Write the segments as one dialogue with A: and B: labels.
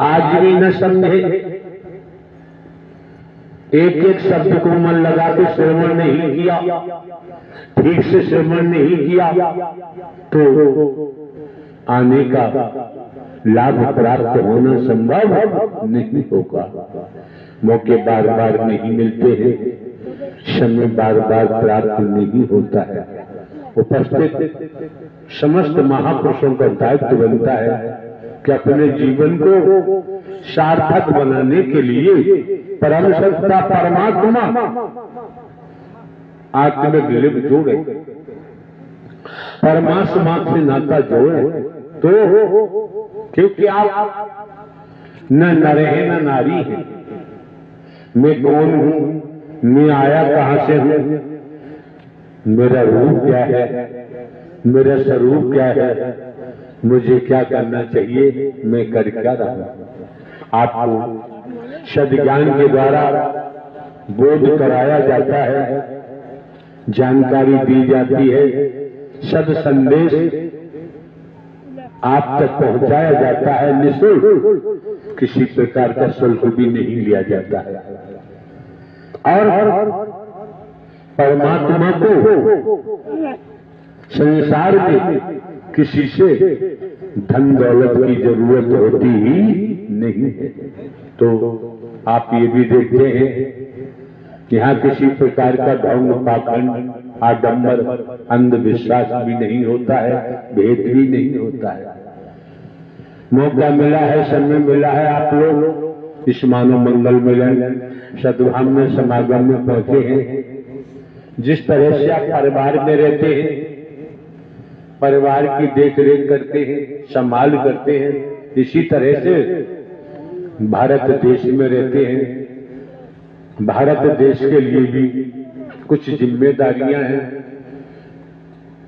A: आज भी न समझे, एक एक शब्द को मन लगा के श्रवण नहीं किया, ठीक से श्रवण नहीं किया तो आने का लाभ प्राप्त होना संभव नहीं होगा। मौके बार बार नहीं मिलते हैं, समय बार बार प्राप्त नहीं होता है। उपस्थित समस्त महापुरुषों का दायित्व बनता है कि अपने जीवन को सार्थक बनाने के लिए परम सत्ता परमात्मा आत्मिक लिप जोड़े, परमात्मा से नाता जोड़े। तो क्योंकि आप न नर है न नारी है, मैं कौन हूं, मैं आया कहां से हूं, मेरा रूप क्या है, मेरा स्वरूप क्या है, मुझे क्या करना चाहिए, मैं कर क्या रहा हूं। आपको सद्ज्ञान के द्वारा बोध कराया जाता है, जानकारी दी जाती है, सद संदेश आप तक पहुंचाया जाता है निःशुल्क, किसी प्रकार का शुल्क भी नहीं लिया जाता है। और परमात्मा को संसार में किसी से धन दौलत की जरूरत होती ही नहीं है। तो आप ये भी देखते हैं यहाँ किसी प्रकार का ढोंग पाखंड आडंबर अंधविश्वास भी नहीं होता है, भेद भी नहीं होता है। मौका मिला है, समय मिला है, आप लोग इस मानव मंगल मिलन सद्भाव में समागम में पहुंचे हैं। जिस तरह से आप परिवार में रहते हैं, परिवार की देख रेख करते हैं, संभाल करते हैं, इसी तरह से भारत देश में रहते हैं। भारत देश के लिए भी कुछ जिम्मेदारियां हैं।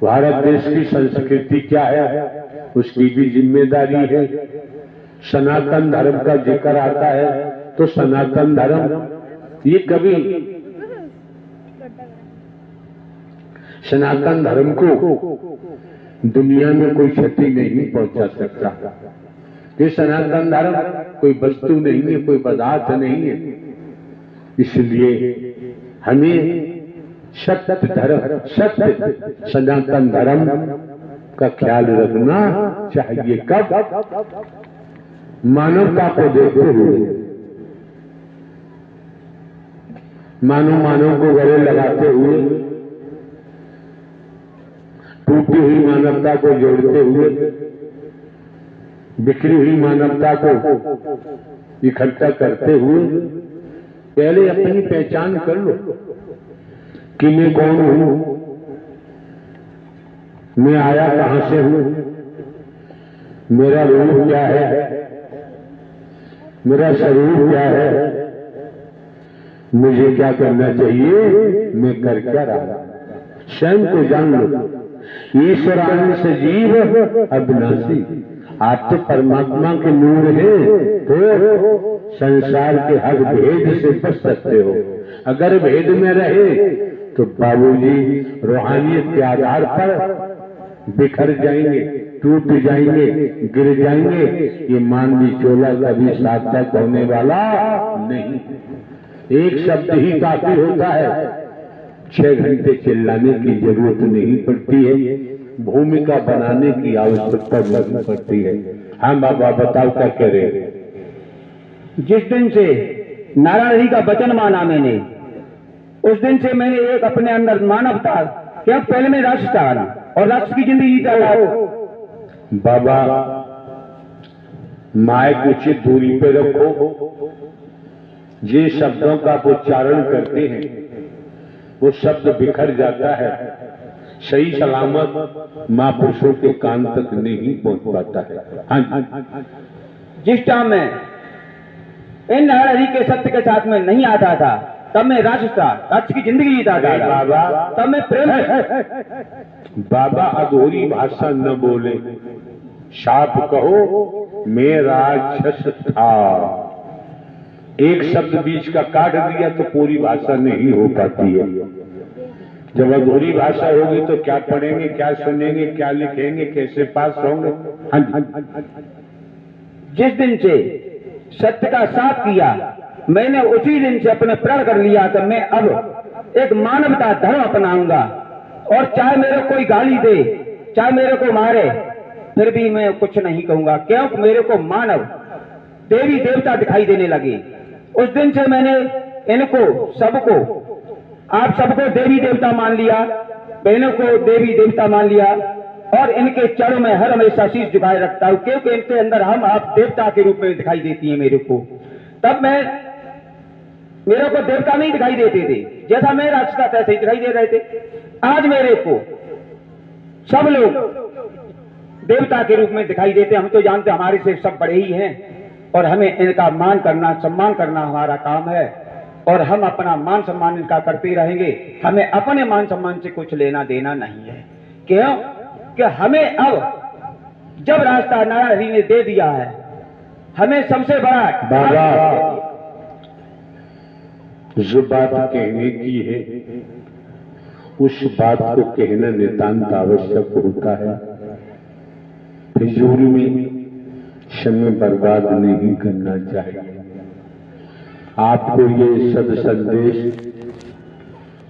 A: भारत देश की संस्कृति क्या है, उसकी भी जिम्मेदारी है। सनातन धर्म का जिक्र आता है तो सनातन धर्म ये कभी सनातन धर्म को दुनिया में कोई क्षति नहीं पहुंचा सकता। ये सनातन धर्म कोई वस्तु नहीं है, कोई पदार्थ नहीं है। इसलिए हमें सत्य धर्म, सत्य सनातन धर्म का ख्याल रखना चाहिए। कब? मानवता को देखते हुए, मानव को गले लगाते हुए, टूटी हुई मानवता को जोड़ते हुए, बिखरी हुई मानवता को इकट्ठा करते हुए पहले अपनी पहचान कर लो कि मैं कौन हूं, मैं आया कहां से हूं, मेरा रूप क्या है, मेरा स्वरूप क्या है, मुझे क्या करना चाहिए, मैं कर क्या रहा। स्वयं को जान लो। ईश्वरांश जीव अविनाशी, आप तो परमात्मा के नूर हैं, तो संसार के हर भेद से बच सकते हो। अगर भेद में रहे तो बाबूजी रूहानियत के आधार पर बिखर जाएंगे, टूट जाएंगे, गिर जाएंगे। ये मानवी चोला कभी सार्थक होने वाला नहीं। एक शब्द ही काफी होता है, 6 घंटे चिल्लाने की जरूरत नहीं पड़ती है, भूमिका बनाने की आवश्यकता नहीं पड़ती है। हाँ बाबा बताओ क्या कह रहे हैं।
B: जिस दिन से नारायण जी का वचन माना मैंने, उस दिन से मैंने एक अपने अंदर मानवता, क्या पहले मैं राष्ट्र था और राष्ट्र की जिंदगी जीता रहा।
A: बाबा माइक उचित दूरी पे रखो। जिन शब्दों का आप उच्चारण करते हैं वो शब्द बिखर जाता है, सही सलामत महापुरुषों के कान तक नहीं पहुंच पाता है। हाँ,
B: जिस टाइम में इन नारायण जी के सत्य के साथ में नहीं आता था, तब मैं राष्ट्र था, राष्ट्र की जिंदगी जीता था बाबा। तब मैं प्रेम
A: बाबा अधूरी भाषा न बोले, साफ कहो मैं राक्षस था। एक शब्द बीच का काट दिया तो पूरी भाषा नहीं हो पाती है। जब अधूरी भाषा होगी तो क्या पढ़ेंगे, क्या सुनेंगे, क्या लिखेंगे, कैसे पास होंगे। हाँ,
B: जिस दिन से सत्य का साथ किया, मैंने उसी दिन से अपने प्रण कर लिया कि मैं अब एक मानवता धर्म अपनाऊंगा, और चाहे मेरे कोई गाली दे, चाहे मेरे को मारे, फिर भी मैं कुछ नहीं कहूंगा, क्योंकि मेरे को मानव देवी देवता दिखाई देने लगे। उस दिन से मैंने इनको सबको, आप सबको देवी देवता मान लिया, बहनों को देवी देवता मान लिया, और इनके चरणों में हर हमेशा शीश झुकाए रखता हूं, क्योंकि इनके अंदर हम आप देवता के रूप में दिखाई देती है मेरे को। तब मेरे को देवता नहीं दिखाई देते थे, जैसा मैं राक्षस था तैसे ही दिखाई दे रहे थे। आज मेरे को सब लोग देवता के रूप में दिखाई देते। हम तो जानते हमारे से सब बड़े ही हैं, और हमें इनका मान करना, सम्मान करना हमारा काम है, और हम अपना मान सम्मान इनका करते रहेंगे। हमें अपने मान सम्मान से कुछ लेना देना नहीं है। क्यों कि हमें अब जब रास्ता नारायण हरि ने दे दिया है, हमें सबसे बड़ा
A: बाबा जो बात कहने की है उस बात को कहना नितांत आवश्यक होता है। फिजूल में समय बर्बाद नहीं करना चाहिए। आपको ये सद संदेश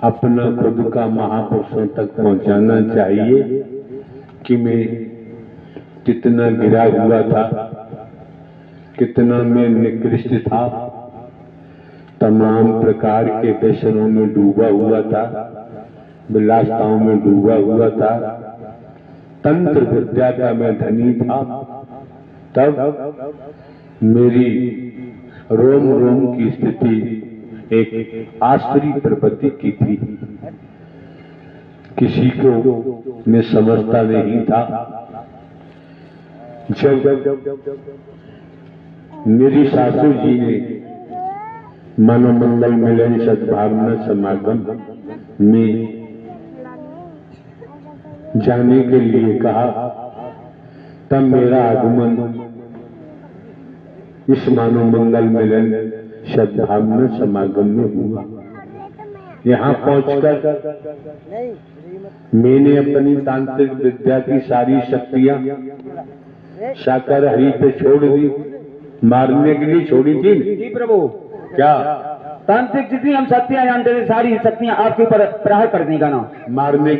A: अपना खुद का महापुरुषों तक पहुंचाना चाहिए कि मैं कितना गिरा हुआ था, कितना मैं निकृष्ट था, तमाम प्रकार के व्यसनों में डूबा हुआ था, विलासताओं में डूबा हुआ था, तंत्र विद्या का मैं धनी था। तब मेरी रोम रोम की स्थिति एक आश्चर्य प्रवृत्ति की थी, किसी को मैं समझता नहीं था। जब मेरी सासू जी ने मनोमंगल मिलन सद्भावना समागम में जाने के लिए कहा, तब मेरा आगमन इस मनोमंगल मिलन सद्भावना समागम में हुआ। यहाँ पहुंचकर मैंने अपनी तांत्रिक विद्या की सारी शक्तियां शाकर हरि पे छोड़ दी। मारने के लिए छोड़ी थी
B: जी प्रभु।
A: क्या
B: तांत्रिक जितनी हम शक्तियां जानते थे, सारी शक्तियां आपके ऊपर प्रहार करने का ना,
A: मारने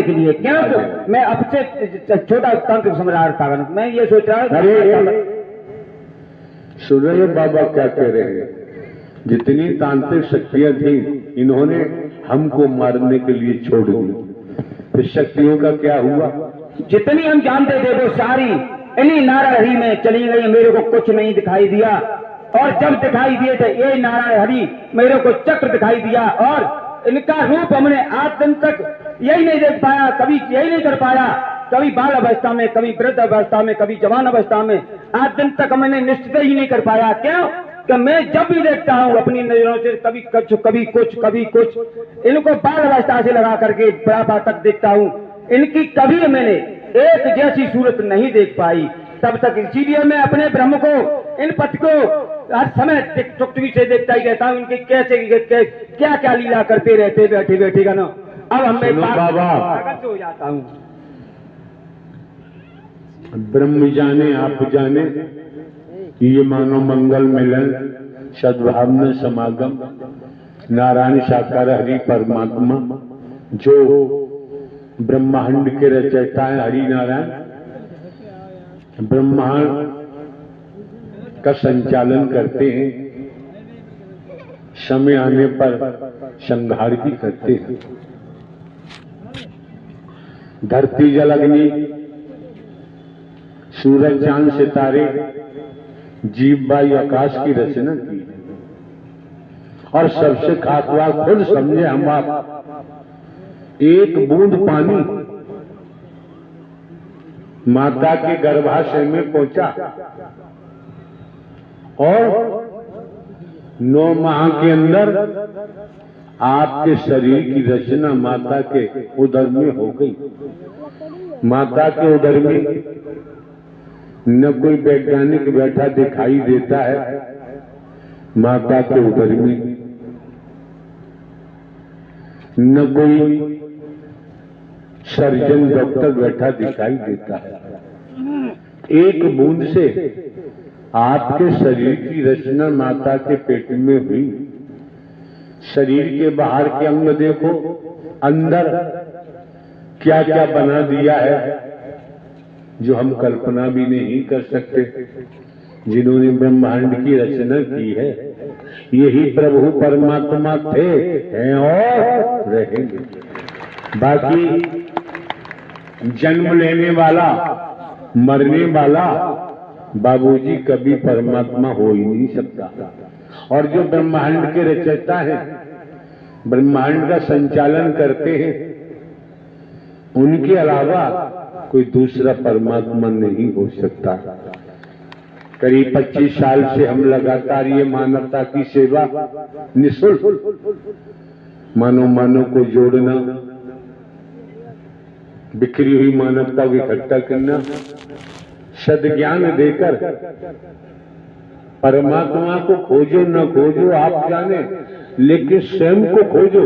A: के
B: लिए। क्यों मैं अब से छोटा तांत्रिक सम्राट था, मैं ये सोच रहा हूं।
A: अरे सुन रहे बाबा क्या कह रहे हैं? जितनी तांत्रिक शक्तियां थी इन्होंने हमको मारने के लिए छोड़ दी। फिर शक्तियों का क्या हुआ?
B: जितनी हम जानते थे वो सारी इन्हीं नारायण हरि में चली गई। मेरे को कुछ नहीं दिखाई दिया, और जब दिखाई दिए थे ये नारायण हरि, मेरे को चक्र दिखाई दिया, और इनका रूप हमने आज दिन तक यही नहीं देख पाया, कभी यही नहीं कर पाया। कभी बाल अवस्था में, कभी वृद्ध अवस्था में, कभी जवान अवस्था में, आज दिन तक मैंने निश्चित ही नहीं कर पाया। क्यों कि मैं जब भी देखता हूं अपनी नजरों से कभी कुछ कभी कुछ इनको बाल अवस्था से लगा करके बुढ़ापा तक देखता हूं। इनकी कभी मैंने एक जैसी सूरत नहीं देख पाई तब तक। इसीलिए मैं अपने ब्रह्म को, इन पथ को हर समय चुकचुकी से देखता ही रहता हूं, इनके कैसे क्या क्या लीला करते रहते बैठे बैठे का ना। अब हमें पागल हो जाता हूं।
A: ब्रह्म जाने आप जाने, ये मानो मंगल मिलन सद्भावना समागम नारायण साकार हरि परमात्मा जो ब्रह्मांड के रचयिता है हरि नारायण, ब्रह्मांड का संचालन करते हैं, समय आने पर संहार भी करते हैं। धरती जल अग्नि सूरज चांद सितारे जीव वायु आकाश की रचना की, और सबसे खास बात खुद समझे हम आप, एक बूंद पानी माता के गर्भाशय में पहुंचा और 9 माह के अंदर आपके शरीर की रचना माता के उदर में हो गई। माता के उदर में न कोई वैज्ञानिक बैठा दिखाई देता है, माता के उदर में न कोई सर्जन डॉक्टर बैठा दिखाई देता है। एक बूंद से आपके शरीर की रचना माता के पेट में हुई। शरीर के बाहर के अंग देखो, अंदर क्या क्या बना दिया है जो हम कल्पना भी नहीं कर सकते। जिन्होंने ब्रह्मांड की रचना की है यही प्रभु परमात्मा थे, हैं और रहेंगे। बाकी जन्म लेने वाला, मरने वाला बाबूजी कभी परमात्मा हो ही नहीं सकता। और जो ब्रह्मांड के रचयिता हैं, ब्रह्मांड का संचालन करते हैं, उनके अलावा कोई दूसरा परमात्मा नहीं हो सकता। करीब 25 साल से हम लगातार ये मानवता की सेवा निःशुल्क मानव को जोड़ना, बिखरी हुई मानवता को इकट्ठा करना, सद्ज्ञान देकर परमात्मा को खोजो न खोजो आप जाने, लेकिन स्वयं को खोजो।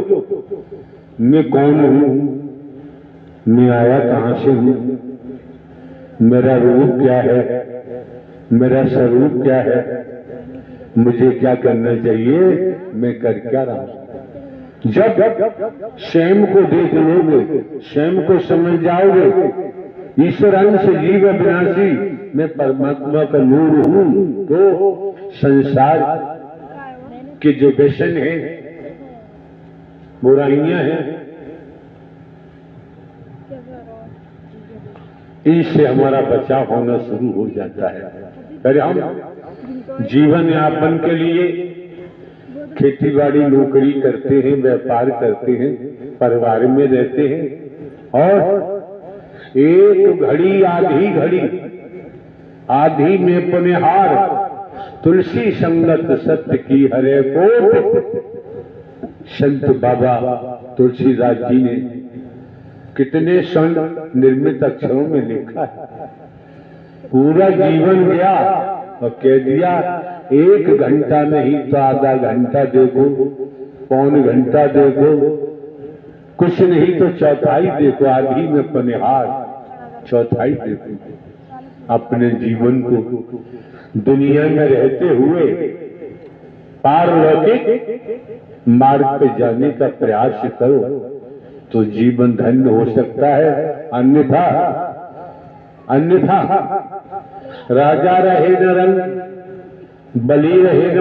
A: मैं कौन हूं, मैं आया कहां से हूं, मेरा रूप क्या है, मेरा स्वरूप क्या है, मुझे क्या करना चाहिए, मैं कर क्या रहा हूं। जब स्वयं को देख लोगे, स्वयं को समझ जाओगे, ईश्वर अंश जीव अविनाशी मैं परमात्मा का नूर हूं, तो संसार के जो व्यसन है, बुराइयां हैं, इनसे हमारा बचाव होना शुरू हो जाता है। पहले हम जीवन यापन के लिए खेती बाड़ी नौकरी करते हैं, व्यापार करते हैं, परिवार में रहते हैं, और एक घड़ी आधी में पुनिहार, तुलसी संगत सत्य की हरे कोट। संत बाबा तुलसीदास जी ने कितने स्वर्ण निर्मित अक्षरों में लिखा है। पूरा जीवन गया और कह दिया 1 घंटा नहीं तो आधा घंटा देखो, पौन घंटा देखो, कुछ नहीं तो चौथाई देखो, आधी में पनिहार, चौथाई देखो। अपने जीवन को दुनिया में रहते हुए पारलौकिक मार्ग पे जाने का प्रयास करो तो जीवन धन्य हो सकता है। अन्यथा राजा रहे न रंग, बली रहे न